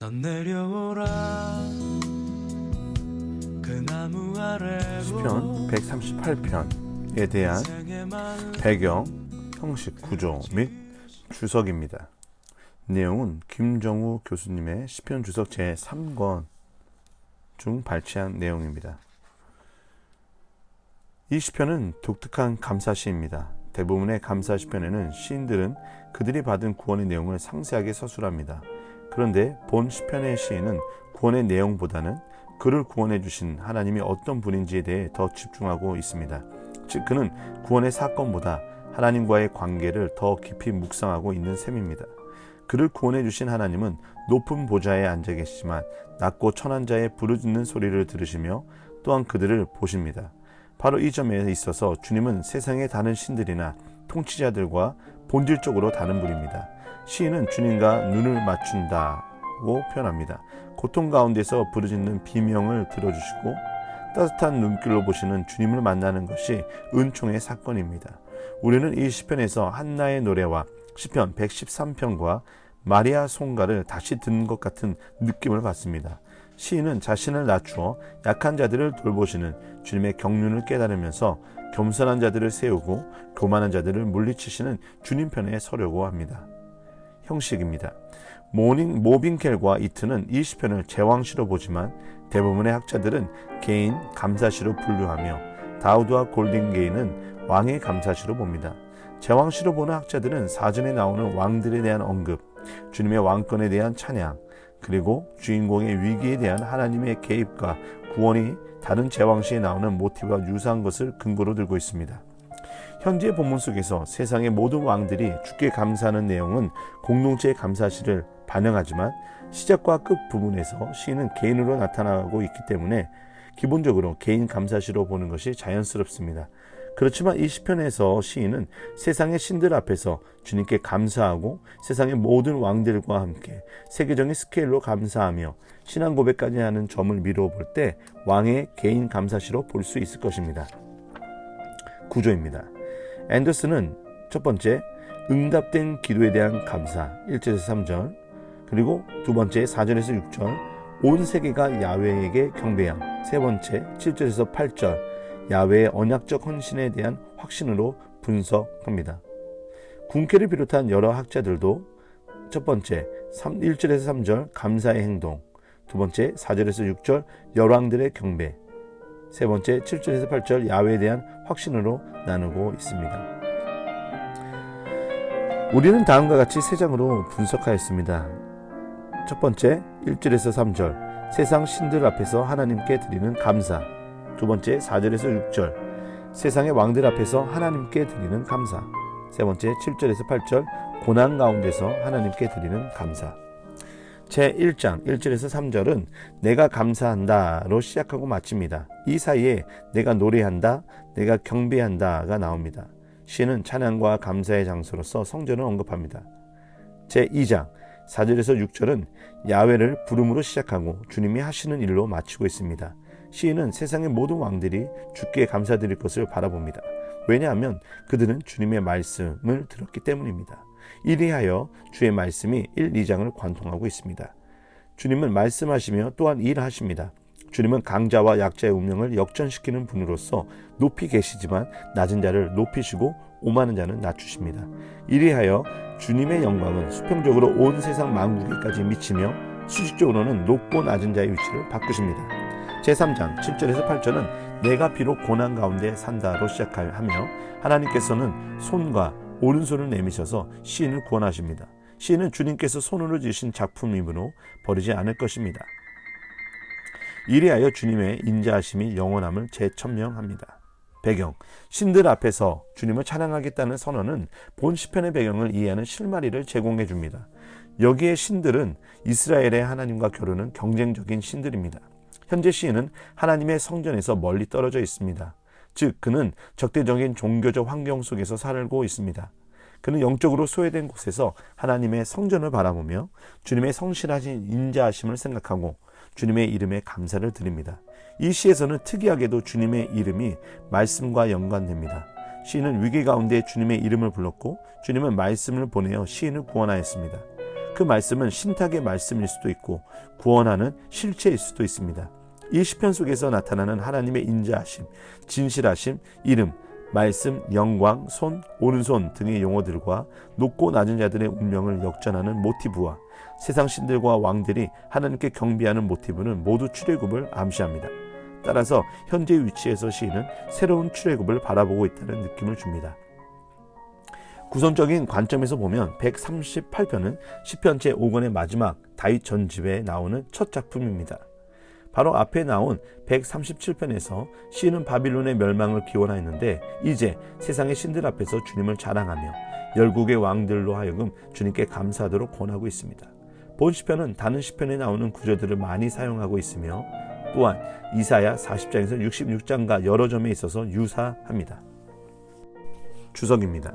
넌 내려오라 그 나무 아래로 시편 138편에 대한 배경, 형식, 구조 및 주석입니다. 내용은 김정우 교수님의 시편 주석 제3권 중 발췌한 내용입니다. 이 시편은 독특한 감사시입니다. 대부분의 감사시편에는 시인들은 그들이 받은 구원의 내용을 상세하게 서술합니다. 그런데 본 시편의 시인은 구원의 내용보다는 그를 구원해 주신 하나님이 어떤 분인지에 대해 더 집중하고 있습니다. 즉 그는 구원의 사건보다 하나님과의 관계를 더 깊이 묵상하고 있는 셈입니다. 그를 구원해 주신 하나님은 높은 보좌에 앉아 계시지만 낮고 천한 자의 부르짖는 소리를 들으시며 또한 그들을 보십니다. 바로 이 점에 있어서 주님은 세상의 다른 신들이나 통치자들과 본질적으로 다른 분입니다. 시인은 주님과 눈을 맞춘다고 표현합니다. 고통 가운데서 부르짖는 비명을 들어주시고 따뜻한 눈길로 보시는 주님을 만나는 것이 은총의 사건입니다. 우리는 이 시편에서 한나의 노래와 시편 113편과 마리아 송가를 다시 듣는 것 같은 느낌을 받습니다. 시인은 자신을 낮추어 약한 자들을 돌보시는 주님의 경륜을 깨달으면서 겸손한 자들을 세우고 교만한 자들을 물리치시는 주님 편에 서려고 합니다. 형식입니다. 모빙켈과 이트는 이 시편을 제왕시로 보지만 대부분의 학자들은 개인 감사시로 분류하며 다우드와 골든게이는 왕의 감사시로 봅니다. 제왕시로 보는 학자들은 사전에 나오는 왕들에 대한 언급, 주님의 왕권에 대한 찬양, 그리고 주인공의 위기에 대한 하나님의 개입과 구원이 다른 제왕시에 나오는 모티브와 유사한 것을 근거로 들고 있습니다. 현재 본문 속에서 세상의 모든 왕들이 주께 감사하는 내용은 공동체의 감사시를 반영하지만 시작과 끝 부분에서 시인은 개인으로 나타나고 있기 때문에 기본적으로 개인 감사시로 보는 것이 자연스럽습니다. 그렇지만 이 시편에서 시인은 세상의 신들 앞에서 주님께 감사하고 세상의 모든 왕들과 함께 세계적인 스케일로 감사하며 신앙 고백까지 하는 점을 미루어 볼 때 왕의 개인 감사시로 볼 수 있을 것입니다. 구조입니다. 앤더슨은 첫 번째, 응답된 기도에 대한 감사 1절에서 3절, 그리고 두 번째 4절에서 6절, 온 세계가 야훼에게 경배함, 세 번째 7절에서 8절, 야훼의 언약적 헌신에 대한 확신으로 분석합니다. 군케를 비롯한 여러 학자들도 첫 번째 1절에서 3절 감사의 행동, 두 번째 4절에서 6절 열왕들의 경배, 세 번째 7절에서 8절 야훼에 대한 확신으로 나누고 있습니다. 우리는 다음과 같이 세 장으로 분석하였습니다. 첫 번째 1절에서 3절 세상 신들 앞에서 하나님께 드리는 감사, 두 번째 4절에서 6절 세상의 왕들 앞에서 하나님께 드리는 감사, 세 번째 7절에서 8절 고난 가운데서 하나님께 드리는 감사. 제1장 1절에서 3절은 내가 감사한다로 시작하고 마칩니다. 이 사이에 내가 노래한다, 내가 경배한다가 나옵니다. 시는 찬양과 감사의 장소로서 성전을 언급합니다. 제2장 4절에서 6절은 야훼를 부름으로 시작하고 주님이 하시는 일로 마치고 있습니다. 시인은 세상의 모든 왕들이 주께 감사드릴 것을 바라봅니다. 왜냐하면 그들은 주님의 말씀을 들었기 때문입니다. 이리하여 주의 말씀이 1, 2장을 관통하고 있습니다. 주님은 말씀하시며 또한 일하십니다. 주님은 강자와 약자의 운명을 역전시키는 분으로서 높이 계시지만 낮은 자를 높이시고 오만한 자는 낮추십니다. 이리하여 주님의 영광은 수평적으로 온 세상 만국에까지 미치며 수직적으로는 높고 낮은 자의 위치를 바꾸십니다. 제3장 7절에서 8절은 내가 비록 고난 가운데 산다로 시작하며 하나님께서는 손과 오른손을 내미셔서 시인을 구원하십니다. 시인은 주님께서 손으로 지으신 작품이므로 버리지 않을 것입니다. 이리하여 주님의 인자하심이 영원함을 재천명합니다. 배경, 신들 앞에서 주님을 찬양하겠다는 선언은 본 시편의 배경을 이해하는 실마리를 제공해 줍니다. 여기에 신들은 이스라엘의 하나님과 겨루는 경쟁적인 신들입니다. 현재 시인은 하나님의 성전에서 멀리 떨어져 있습니다. 즉 그는 적대적인 종교적 환경 속에서 살고 있습니다. 그는 영적으로 소외된 곳에서 하나님의 성전을 바라보며 주님의 성실하신 인자하심을 생각하고 주님의 이름에 감사를 드립니다. 이 시에서는 특이하게도 주님의 이름이 말씀과 연관됩니다. 시인은 위기 가운데 주님의 이름을 불렀고 주님은 말씀을 보내어 시인을 구원하였습니다. 그 말씀은 신탁의 말씀일 수도 있고 구원하는 실체일 수도 있습니다. 이 시편 속에서 나타나는 하나님의 인자하심, 진실하심, 이름, 말씀, 영광, 손, 오른손 등의 용어들과 높고 낮은 자들의 운명을 역전하는 모티브와 세상 신들과 왕들이 하나님께 경배하는 모티브는 모두 출애굽을 암시합니다. 따라서 현재 위치에서 시인은 새로운 출애굽을 바라보고 있다는 느낌을 줍니다. 구성적인 관점에서 보면 138편은 시편 제5권의 마지막 다윗 전집에 나오는 첫 작품입니다. 바로 앞에 나온 137편에서 시인은 바빌론의 멸망을 기원하였는데 이제 세상의 신들 앞에서 주님을 자랑하며 열국의 왕들로 하여금 주님께 감사하도록 권하고 있습니다. 본 시편은 다른 시편에 나오는 구절들을 많이 사용하고 있으며 또한 이사야 40장에서 66장과 여러 점에 있어서 유사합니다. 주석입니다.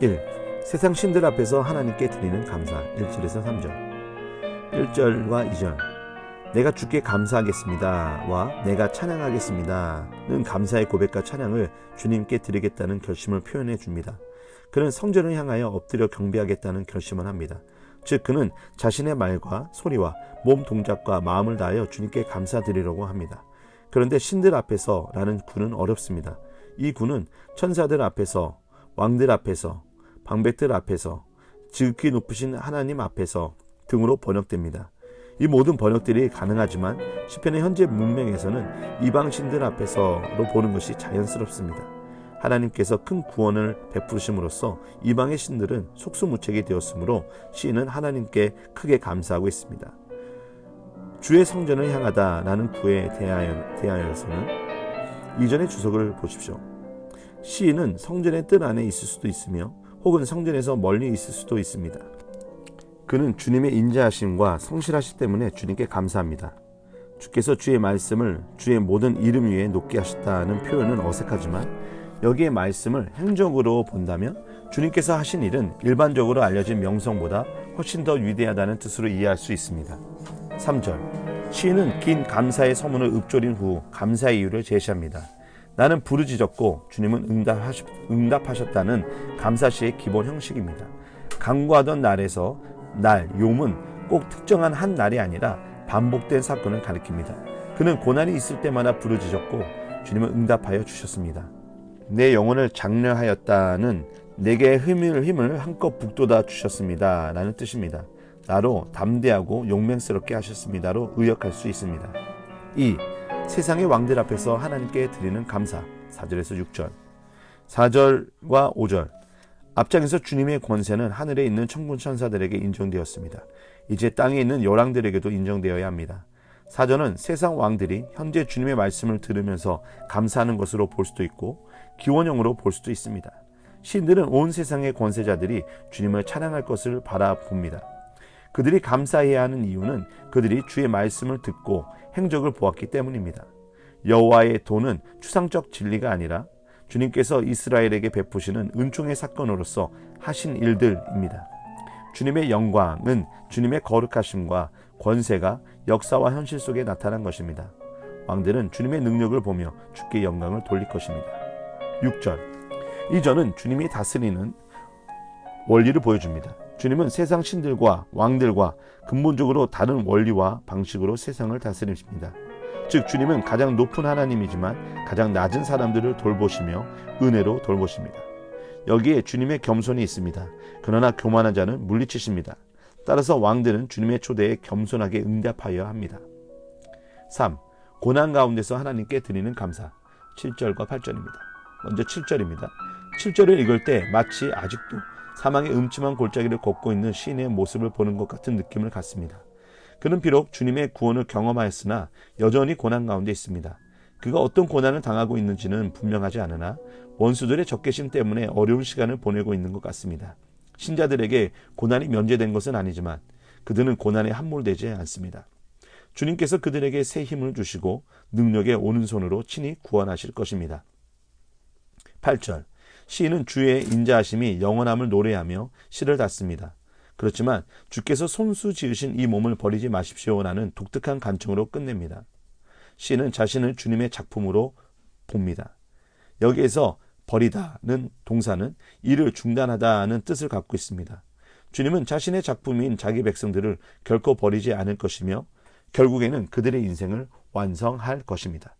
1. 세상 신들 앞에서 하나님께 드리는 감사 1절에서 3절 1절과 2절 내가 주께 감사하겠습니다 와 내가 찬양하겠습니다는 감사의 고백과 찬양을 주님께 드리겠다는 결심을 표현해 줍니다. 그는 성전을 향하여 엎드려 경배하겠다는 결심을 합니다. 즉 그는 자신의 말과 소리와 몸 동작과 마음을 다하여 주님께 감사드리려고 합니다. 그런데 신들 앞에서 라는 구는 어렵습니다. 이 구는 천사들 앞에서, 왕들 앞에서, 방백들 앞에서, 지극히 높으신 하나님 앞에서 등으로 번역됩니다. 이 모든 번역들이 가능하지만 시편의 현재 문맥에서는 이방 신들 앞에서로 보는 것이 자연스럽습니다. 하나님께서 큰 구원을 베푸심으로써 이방의 신들은 속수무책이 되었으므로 시인은 하나님께 크게 감사하고 있습니다. 주의 성전을 향하다라는 구에 대하여서는 이전의 주석을 보십시오. 시인은 성전의 뜰 안에 있을 수도 있으며 혹은 성전에서 멀리 있을 수도 있습니다. 그는 주님의 인자하심과 성실하심 때문에 주님께 감사합니다. 주께서 주의 말씀을 주의 모든 이름 위에 높게 하셨다는 표현은 어색하지만 여기에 말씀을 행적으로 본다면 주님께서 하신 일은 일반적으로 알려진 명성보다 훨씬 더 위대하다는 뜻으로 이해할 수 있습니다. 3절 시인은 긴 감사의 서문을 읊조린 후 감사의 이유를 제시합니다. 나는 부르짖었고 주님은 응답하셨다는 감사시의 기본 형식입니다. 강구하던 날에서 욤은 꼭 특정한 한 날이 아니라 반복된 사건을 가리킵니다. 그는 고난이 있을 때마다 부르짖었고 주님은 응답하여 주셨습니다. 내 영혼을 장려하였다는 내게 힘을 한껏 북돋아 주셨습니다 라는 뜻입니다. 나로 담대하고 용맹스럽게 하셨습니다로 의역할 수 있습니다. 2. 세상의 왕들 앞에서 하나님께 드리는 감사 4절에서 6절 4절과 5절 앞장에서 주님의 권세는 하늘에 있는 천군 천사들에게 인정되었습니다. 이제 땅에 있는 열왕들에게도 인정되어야 합니다. 4절은 세상 왕들이 현재 주님의 말씀을 들으면서 감사하는 것으로 볼 수도 있고 기원형으로 볼 수도 있습니다. 신들은 온 세상의 권세자들이 주님을 찬양할 것을 바라봅니다. 그들이 감사해야 하는 이유는 그들이 주의 말씀을 듣고 행적을 보았기 때문입니다. 여호와의 도는 추상적 진리가 아니라 주님께서 이스라엘에게 베푸시는 은총의 사건으로서 하신 일들입니다. 주님의 영광은 주님의 거룩하심과 권세가 역사와 현실 속에 나타난 것입니다. 왕들은 주님의 능력을 보며 주께 영광을 돌릴 것입니다. 6절 이 절은 주님이 다스리는 원리를 보여줍니다. 주님은 세상 신들과 왕들과 근본적으로 다른 원리와 방식으로 세상을 다스리십니다. 즉 주님은 가장 높은 하나님이지만 가장 낮은 사람들을 돌보시며 은혜로 돌보십니다. 여기에 주님의 겸손이 있습니다. 그러나 교만한 자는 물리치십니다. 따라서 왕들은 주님의 초대에 겸손하게 응답하여야 합니다. 3. 고난 가운데서 하나님께 드리는 감사 7절과 8절입니다. 먼저 7절입니다. 7절을 읽을 때 마치 아직도 사망의 음침한 골짜기를 걷고 있는 시인의 모습을 보는 것 같은 느낌을 갖습니다. 그는 비록 주님의 구원을 경험하였으나 여전히 고난 가운데 있습니다. 그가 어떤 고난을 당하고 있는지는 분명하지 않으나 원수들의 적개심 때문에 어려운 시간을 보내고 있는 것 같습니다. 신자들에게 고난이 면제된 것은 아니지만 그들은 고난에 함몰되지 않습니다. 주님께서 그들에게 새 힘을 주시고 능력의 오른손으로 친히 구원하실 것입니다. 8절 시인은 주의 인자하심이 영원함을 노래하며 시를 닫습니다. 그렇지만 주께서 손수 지으신 이 몸을 버리지 마십시오라는 독특한 간청으로 끝냅니다. 시인은 자신을 주님의 작품으로 봅니다. 여기에서 버리다는 동사는 일을 중단하다는 뜻을 갖고 있습니다. 주님은 자신의 작품인 자기 백성들을 결코 버리지 않을 것이며 결국에는 그들의 인생을 완성할 것입니다.